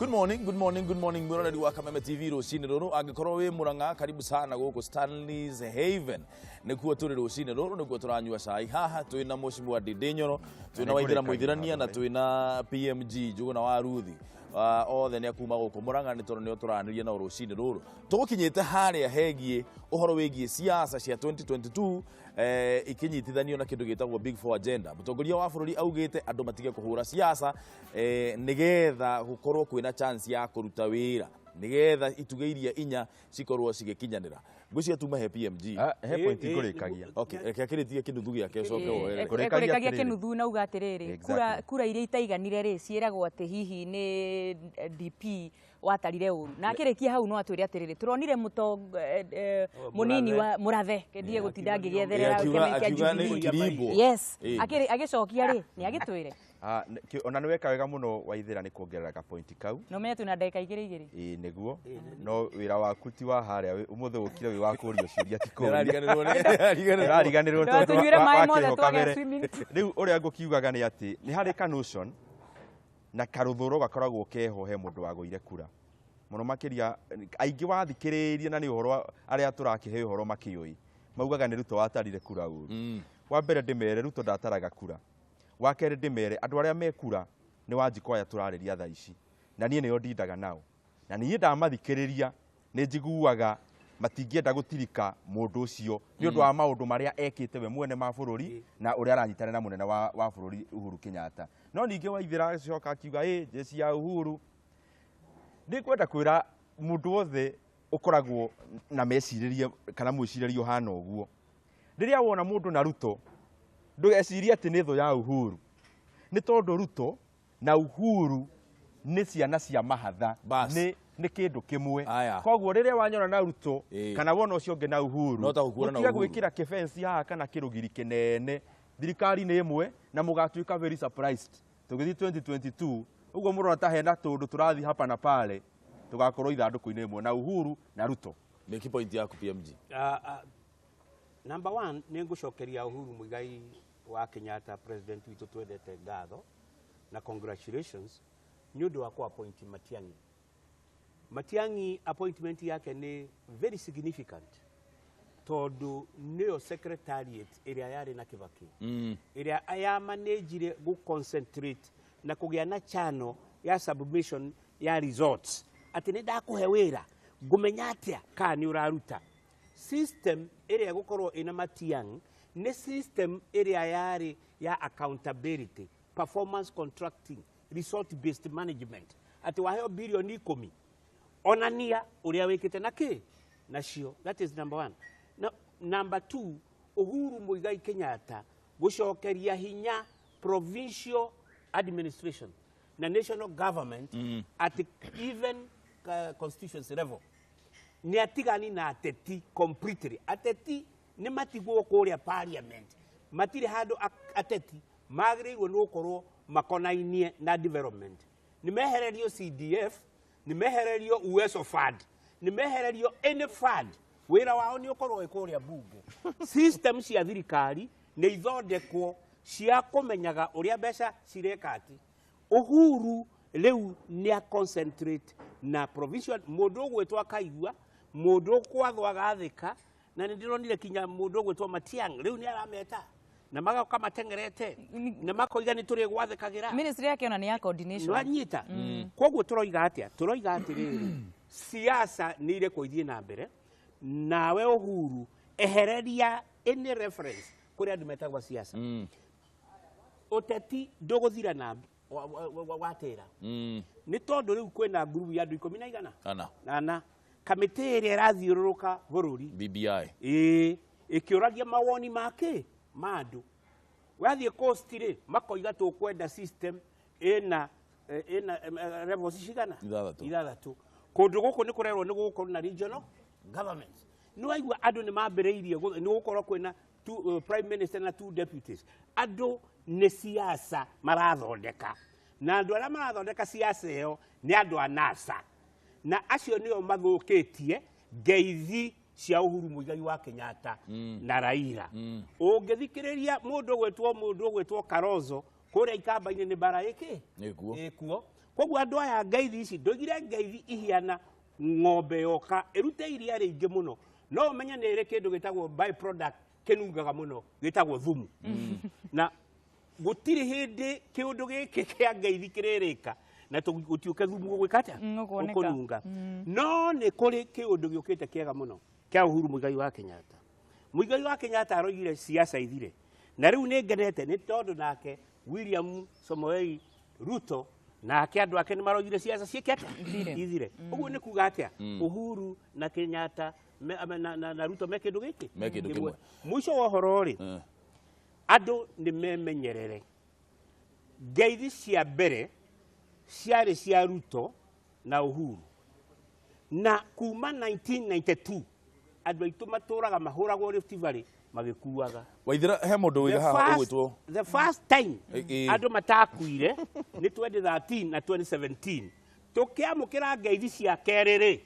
Good morning. Muroreri wa Kameme TV rucini ruru angikorwo wi Murang'a karibu sana guku Stanley's Haven nikuo turi rucini ruru nikuo turanyua cai haha twina mucimu wa Didinyoro twina Waithira Muithirania na twina PMG Njuguna wa Ruthi othe ni akuma guku Murang'a ni toro turaniria na rucini ruru tugukinyite haria hegie uhoro wigie siasa cia 2022 ikinyitithanio na kindu gitagwo Big Four agenda. Mutongoria wa bururi augite andu matige kuhura siasa nigetha gukorwo kwina chance ya kuruta wira nigetha ituge iria inya cikorwo cigikinyanira. Ngwiciria tuma he PMG he point ngurikagia. Okay, reke akiritie kinuthu giake coke oere. Ngurikagia kinuthu na uga atiriri kura iria itaiganire ri ciiragwo ati hihi ni DP watarire uru na akirikia hau no atwire atiriri turonire munini wa Murathe kendie gutinda ngigetherera Jubilee. Yes agicokia ri ni agitwire ona ni weka wega muno Waithira ni kuongerera ka point kau no menye tuna ndeka igiri niguo no wira waku ti wa haria umuthe ukire wi wa kurio ciuria ti ko ariganirwo tunyuire mai mothe twage swimming riu uria ngukiugaga ni ati ni hari ka notion na karuthuro gakoragwo keho he mundu waguire kura muno makiria aingi wathikiriria na ni uhoro aria turakihe uhoro makioi maugaga ni Ruto watarire kura uru wa mbere ndimere Ruto ndataraga kura wa kere ndimere andu aria mekura ni wanjiko aya turariria tha ici na nie niyo ndindaga nao na nie ndamathikiriria ni njiguaga matingienda gutirika mundu ucio ni undu wa maundu maria ekite we mwene ma bururi na uria aranyitana na munene wa bururi Uhuru Kenyatta no ninge Waithira coka akiuga jesi ya Uhuru ndikwenda kwira mundu wothe ukoragwo na meciririe kana mwiciririo hana uguo riria wona mundu na Ruto ndugeciria ati ni thu ya Uhuru ni tondu Ruto na Uhuru ni ciana cia mahatha ni kindu kimwe koguo riria wanyona na Ruto kana wona ucio nge na Uhuru utia gwikira kifensi haha kana kirugiri kinene thirikari ni imwe na mugatuika very surprised tugithi 2022 uguo murona ta hena tundu turathi hapa na pale tugakorwo ithanduku-ini imwe na Uhuru na Ruto. Make point yaku PMG. Number 1 ni ngucokeria Uhuru Muigai wa Kenyatta president witu twendete ngatho na congratulations ni undu wa ku appoint Matiang'i appointment yake ni very significant tondu niyo secretariat iria yari na Kibaki iria aya managire gu concentrate na kugia na channel ya submission ya resorts ati ni ndakuhe wira ngumenya atia ka ni uraruta system iria gukorwo ina Matiang'i ni system iria yari ya accountability performance contracting resort based management ati waheo bilioni 10 onania uria wikite na ki nacio. That is number 1. Number 2 Uhuru Muigai Kenyatta gucokeria hinya provincial administration na national government at even constituency level ni atigani na ateti completely. Ateti ni matigwo kuria parliament matire hado ateti magiriirwo ni gukorwo makonainie na development ni mehererio CDF ni mehererio USO fund ni mehererio any fund wira wao ni ukorwo ikuria bunge system cia thirikari ni ithondekwo cia kumenyaga uria mbeca cirekati. Uhuru riu ni a concentrate na provision mundu gwetwa kaigua mundu kwathwa gathika na ndironire kinya mundu gwetwa Matiang'i riu ni arameta na magoka matengerete na makoiga ni turi gwathikagira ministry yake ona ni ya coordination wanyita koguo turoiga atia riri siasa ni ile kuithie na mbere nawe Uhuru ehereria any reference kuri andu metagwa siasa uteti nduguthira na watera ni tondu riu kwena group ya andu 10 ana kamite iria irathiururuka bururi BBI ikiuragia mawoni make mandu wathie coast ri makoiga tukwenda system ina levels cigana ithathatu kundu guku ni kurerwo ni gukorwo na regional government ni waigua andu ni mambereirie ni gukorwo kwina prime minister na 2 deputies andu ni siasa marathondeka na andu aria marathondeka siasa iyo ni andu anasa na acio nio mathukitie ngeithi cia Uhuru Muigai wa Kenyatta na Raila ungithikiriria mundu gwetwo Karozo kuria ikamba-ini ni bara iki ikuo koguo andu aya ngeithi ici ndoigire ngeithi ihiana ng'ombe yoka erute iria rĩingĩ mũno no ũmenye nĩ ĩrĩ kĩndũ gĩtagwo by product kĩnungaga mũno gĩtagwo thumu na gũtirĩ hĩndĩ kĩũndũ gĩkĩ kĩa ngeithi kĩrĩrĩka na gũtiũke thumu gũgwĩka atĩa gũkũnunga no nĩ kũrĩ kĩũndũ gĩũkĩte kĩega mũno kĩa Uhuru Muigai wa Kenyatta. Muigai wa Kenyatta aroigire siasa ithire na rĩu nĩ ngenete nĩ tondũ nake William Samoei Ruto nake andũ ake nĩ maroigire siasa ciĩkĩte ithire. Ũguo nĩ kuga atĩa Uhuru na Kenyatta na Ruto me kĩndũ gĩkĩ mũico wa ũhoro rĩ andũ nĩ memenyerere ngeithi cia mbere ciarĩ cia Ruto na Uhuru na kuma 1992 andũ aitũ matũraga mahũragwo Rift Valley magĩkuaga. Waithira he mũndũ wĩra haha ũgwĩtwo the first time andũ matakuire nĩ 2013 na 2017 tũkĩamũkĩra ngeithi cia kerĩ rĩ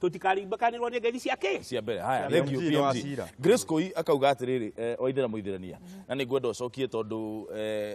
tũtikarimbakanĩrwo nĩ ngeithi ciake cia mbere. Haya, thank you PMG. Grace Koi akauga atĩrĩrĩ Waithira Mũithĩrania na nĩ ngwenda ũcokie tondũ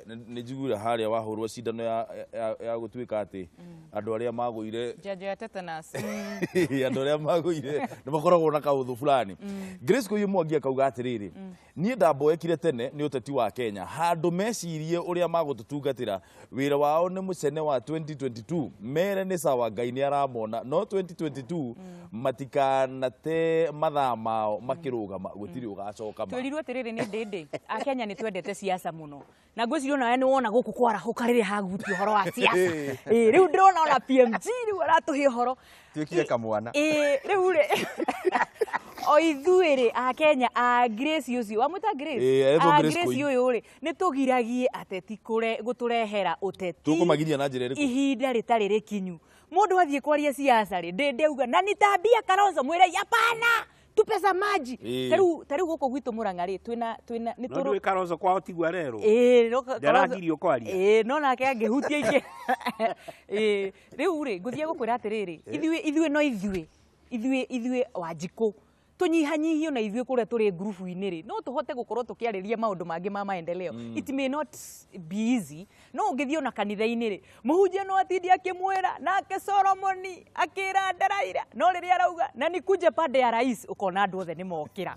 nĩ njiguire harĩa wahũrwo cindano ya gũtuĩka atĩ andũ arĩa magũire Jajo ya tetanus andũ arĩa magũire nĩ makoragwo na kaũthũ fulani. Grace Koi Mwangi akauga atĩrĩrĩ niĩ ndamboekire tene nĩ ũteti wa Kenya handũ mecirie ũrĩa magũtũtungatĩra wĩra wao nĩ mũcene wa 2022 mere nĩ sawa Ngai nĩ aramona no 2022 matikanate mathaa mao makĩrũgama gũtirĩ ũgacoka ma. Twĩrirwo atĩrĩrĩ nĩ ndĩndĩ Akenya nĩ twendete siasa mũno na ngwĩciria nawe nĩ wona gũkũ kwarahũka rĩrĩ haguti ũhoro wa siasa rĩu ndĩrona ona PMG rĩu aratũhe ũhoro twĩkire kamwana rĩu rĩ o ithuĩ rĩ Akenya a Grace ũcio wamwĩta Grace Grace ũyũ rĩ nĩ tũgiragie ateti gũtũrehera ũteti tũkũmagiria na njĩra ĩrĩkũ ihinda rĩtarĩ rĩkinyu mũndũ athiĩ kwaria siasa rĩ ndĩndeuga na nitambia Kalonzo mwĩre yapana tupesa maji tarĩu gũkũ gwitũ Mũrang'a rĩ twĩna nĩ tũrũ Kalonzo kwao tigwa rero ndaragirio kwaria no nake angĩhutia ingĩ rĩu rĩ ngũthiĩ gũkwĩra atĩrĩrĩ ithuĩ no ithuĩ Wanjikũ tunyihanyihio na ithuĩ kũrĩa tũrĩ grupu-inĩ rĩ no tũhote gũkorwo tũkĩarĩria maũndũ mangĩ ma maendeleo it may not be easy no ũngĩthiĩ ona kanitha-inĩ rĩ mũhunjia no atindi akĩmwĩra nake Solomoni akĩra Ndaraira no rĩrĩa arauga na nikuje pande ya rais ũkona andũ othe nĩ mokĩra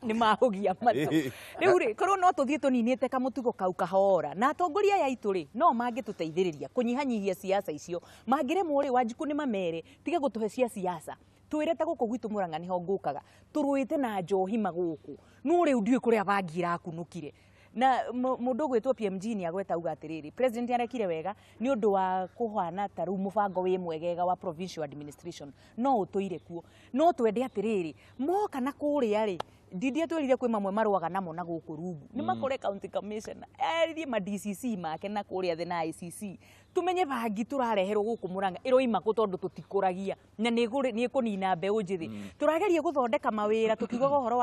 nĩ mahũgia matũ rĩu rĩ korwo no tũthiĩ tũninĩte kamũtugo kau kahora na atongoria aya aitũ rĩ no mangĩtũteithĩrĩria kũnyihanyihia siasa icio mangĩremwo rĩ Wanjikũ nĩ mamere tiga gũtũhe cia siasa twirete gũkũ gwitũ Mũrang'a niho ngũkaga tũrũĩte na njohi magũkũ no rĩu ndiũĩ kũrĩa bangi irakunũkire na mũndũ ũgwĩtwo PMG nĩ agweta uga atĩrĩrĩ president arekire wega nĩ ũndũ wa kũhana ta rĩu mũbango wĩ mwegega wa provincial administration no ũtũire kuo no twende atĩrĩrĩ moka na kũrĩa rĩ ndithia twĩrire kwĩ mamwe marũaga namo na gũkũ rungu nĩ makore county commissioner eririe ma DCC make na kũrĩa thĩ na ICC tumenye bangi tũrareherwo gũkũ Mũrang'a ĩroima kũ tondũ tũtikũragia na nĩ kũnina mbeũ njĩthĩ tũrageria gũthondeka mawĩra tũkiugaga ũhoro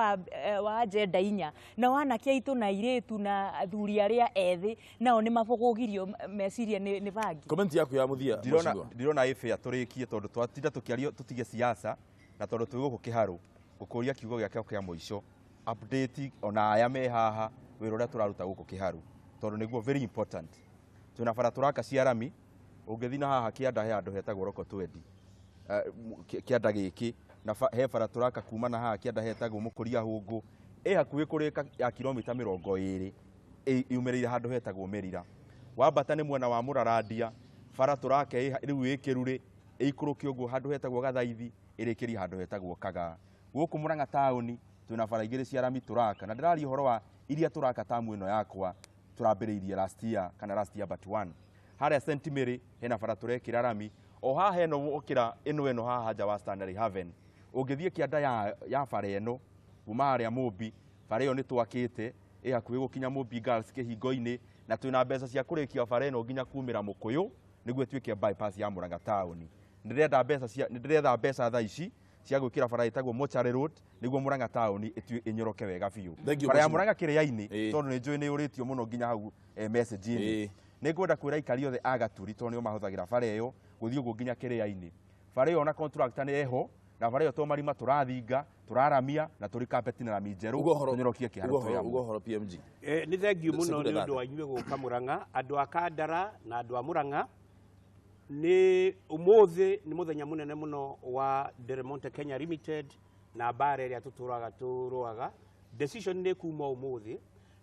wa agenda 4 na wanake aitũ na airĩtu na athuri arĩa ethĩ nao nĩ mabũgũgirio meciria nĩ bangi. Comment yaku ya mũthia ndirona ĩbĩa tũrĩkie tondũ twatinda tũkĩario tũtige siasa na tondũ twĩ gũkũ kĩharũ gũkũria kiugo gĩake kĩa mũico update ona aya me haha wĩra ũrĩa tũraruta gũkũ kĩharũ tondũ nĩguo very important twĩna bara tũraka cia rami ũngĩthiĩ na haha kĩanda he andũ hetagwo roko twendi kĩanda gĩkĩ na he bara tũraka kuma na haha kĩanda hetagwo mũkũria hũngũ hakuhĩ kũrĩka ya kilomita 20 yumĩrĩire handũ hetagwo Merira wambata nĩ mwena wa Mũrarandia bara tũrake rĩu ĩkĩrurĩ ĩikũrũke ũguo handũ hetagwo Gathaithi ĩrĩkĩrie handũ hetagwo Kagaa gũkũ Mũrang'a taũni twĩna bara igĩrĩ cia rami tũraka na ndĩraria ũhoro wa iria tũraka tamu ĩno yakwa tũrambĩrĩirie last year but one harĩa St Mary hena bara tũrekĩra rami o haha heno ũkĩra ĩno haha nja wa Stanley Haven ũngĩthiĩ kĩanda ya bara ĩno kuma harĩa Mũmbi bara ĩyo nĩ twakĩte hakuhĩ gũkinya Mũmbi Girls kĩhingo-inĩ na twĩna mbeca cia kũrĩkia bara ĩno nginya kumĩra Mũkũyũ nĩguo ĩtuĩke bypass ya Mũrang'a taũni nĩndĩretha mbeca thaa ici cia gwĩkĩra bara ĩtagwo Mochari Road nĩguo Mũrang'a taũni ĩnyoroke wega biũ bara ya Mũrang'a kĩrĩa-inĩ tondũ nĩ njũĩ nĩ ũrĩtio mũno nginya hau message-inĩ nĩ ngwenda kwĩra aikari othe a Gaturi tondũ nĩo mahũthagĩra bara ĩyo gũthiĩ ũguo nginya kĩrĩa-inĩ bara ĩyo na contractor nĩ eho na bara ĩyo to marima tũrathinga tũraramia na tũrĩ carpet na rami njerũ tũnyorokie kĩharo kĩao ũhoro PMG nĩ thengiũ mũno nĩ ũndũ wa inyuĩ gũka Mũrang'a andũ a Kandara na andũ a Mũrang'a ni umuthi ni muthenya munene muno wa Del Monte Kenya Limited na bare ria turuaga decision ni kuma umuthi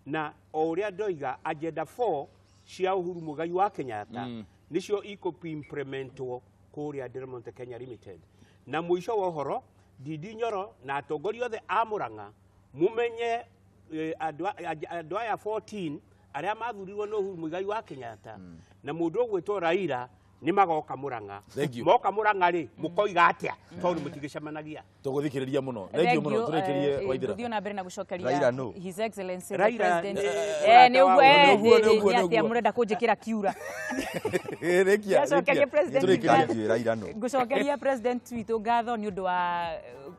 na uria ndoiga agenda 4 cia Uhuru Muigai wa Kenyatta nicio implementwo kuria Del Monte Kenya Limited na muico wa horo Ndindi Nyoro na atongoria othe a Murang'a mumenye andũ aya 14 aria mathurirwo no Uhuru Muigai wa Kenyatta na mundu ogwitwo Raila ni magoka Murang'a moka Murang'a ri mukoiga atia tondu mutigicemanagia tuguthikiriria muno thengio muno turekerie Waithira guthio na mbere na gucokeria Raila no His Excellency Raila, the ni President ni murenda kunjikira kiura rekia gucokeria President Raila no gucokeria President witu ngatho ni undu wa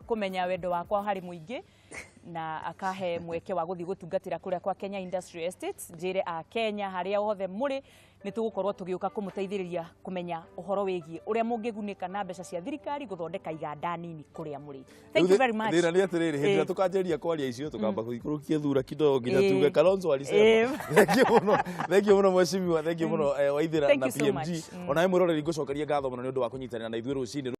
kumenya wendo wakwa hari muingi na akahe mweke wa guthi gutungatira kuria kwa Kenya Industrial Estates njire a Kenya haria hothe muri ni tugukorwo tugiuka kumuteithiriria kumenya uhoro wigie uria mungigunika na mbeca cia thirikari guthondeka iganda nini kuria muri. Thank you very much. Ndira ni atiriri hindi tukanjeria kwaria icio tukamba kuikurukia thura kidogo nginya tuge Kalonzo alisema. Thank you muno mheshimiwa, thank you muno Waithira na PMG. Ona mwiroreri ngucokeria ngatho muno ni undu wa kunyitanira na ithuĩ rucini.